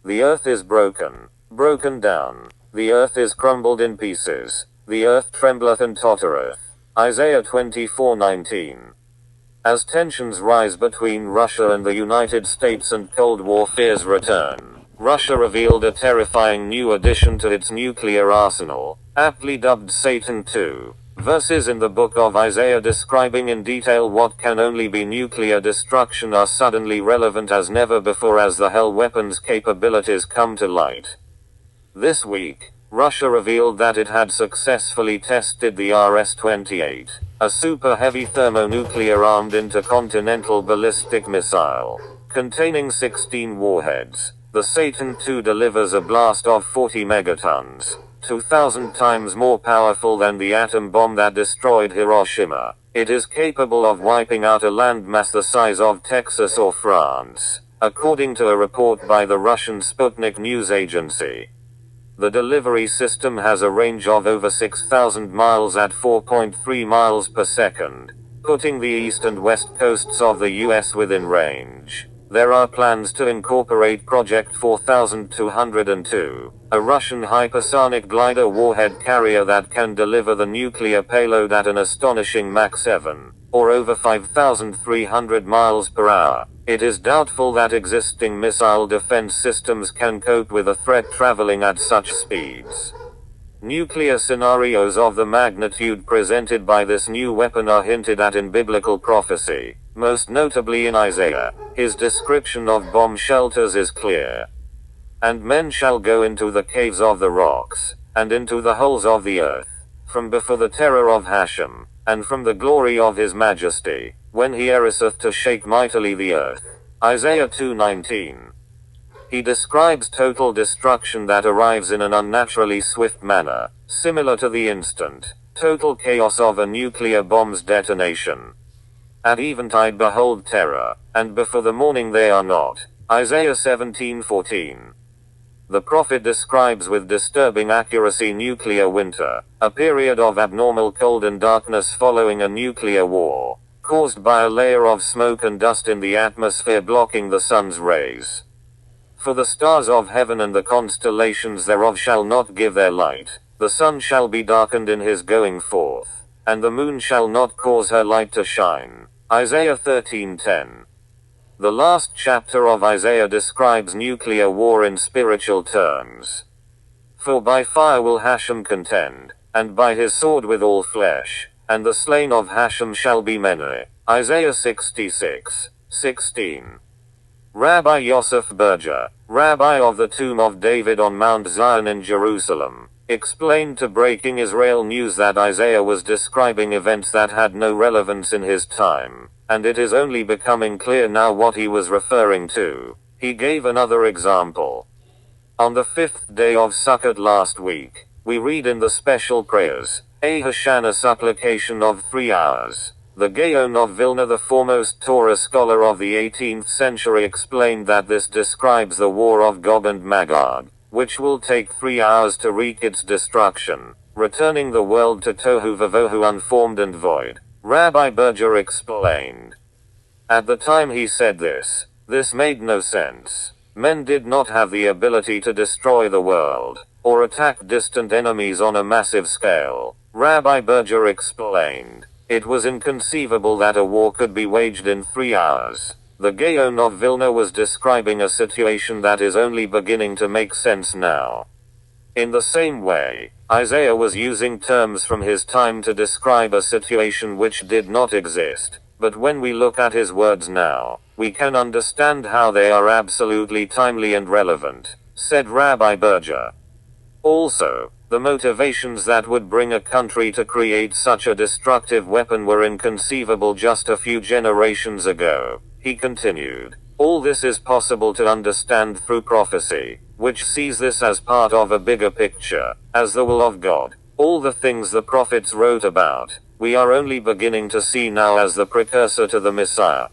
The earth is broken, broken down. The earth is crumbled in pieces. The earth trembleth and tottereth. Isaiah 24:19. As tensions rise between Russia and the United States and Cold War fears return, Russia revealed a terrifying new addition to its nuclear arsenal, aptly dubbed Satan II. Verses in the book of Isaiah describing in detail what can only be nuclear destruction are suddenly relevant as never before as the hell weapons capabilities come to light. This week, Russia revealed that it had successfully tested the RS-28, a super heavy thermonuclear armed intercontinental ballistic missile, containing 16 warheads. The Satan II delivers a blast of 40 megatons, 2,000 times more powerful than the atom bomb that destroyed Hiroshima. It is capable of wiping out a landmass the size of Texas or France, according to a report by the Russian Sputnik news agency. The delivery system has a range of over 6,000 miles at 4.3 miles per second, putting the east and west coasts of the US within range. There are plans to incorporate Project 4202, a Russian hypersonic glider warhead carrier that can deliver the nuclear payload at an astonishing Mach 7, or over 5,300 miles per hour. It is doubtful that existing missile defense systems can cope with a threat traveling at such speeds. Nuclear scenarios of the magnitude presented by this new weapon are hinted at in biblical prophecy, most notably in Isaiah. His description of bomb shelters is clear. And men shall go into the caves of the rocks, and into the holes of the earth, from before the terror of Hashem, and from the glory of his majesty, when he ariseth to shake mightily the earth. Isaiah 2:19. He describes total destruction that arrives in an unnaturally swift manner, similar to the instant, total chaos of a nuclear bomb's detonation. At eventide behold terror, and before the morning they are not. Isaiah 17:14. The prophet describes with disturbing accuracy nuclear winter, a period of abnormal cold and darkness following a nuclear war, caused by a layer of smoke and dust in the atmosphere blocking the sun's rays. For the stars of heaven and the constellations thereof shall not give their light, the sun shall be darkened in his going forth, and the moon shall not cause her light to shine. Isaiah 13:10. The last chapter of Isaiah describes nuclear war in spiritual terms. For by fire will Hashem contend, and by his sword with all flesh, and the slain of Hashem shall be many. Isaiah 66:16. Rabbi Yosef Berger, rabbi of the tomb of David on Mount Zion in Jerusalem, explained to Breaking Israel News that Isaiah was describing events that had no relevance in his time, and it is only becoming clear now what he was referring to. He gave another example. On the 5th day of Sukkot last week, we read in the special prayers, a Hoshana supplication of 3 hours. The Gaon of Vilna, the foremost Torah scholar of the 18th century, explained that this describes the war of Gog and Magog, which will take 3 hours to wreak its destruction, returning the world to Tohu Vavohu unformed and void. Rabbi Berger explained. At the time he said this made no sense. Men did not have the ability to destroy the world, or attack distant enemies on a massive scale. Rabbi Berger explained. It was inconceivable that a war could be waged in 3 hours. The Gaon of Vilna was describing a situation that is only beginning to make sense now. In the same way, Isaiah was using terms from his time to describe a situation which did not exist, but when we look at his words now, we can understand how they are absolutely timely and relevant, said Rabbi Berger. Also, the motivations that would bring a country to create such a destructive weapon were inconceivable just a few generations ago. He continued. All this is possible to understand through prophecy, which sees this as part of a bigger picture, as the will of God. All the things the prophets wrote about, we are only beginning to see now as the precursor to the Messiah.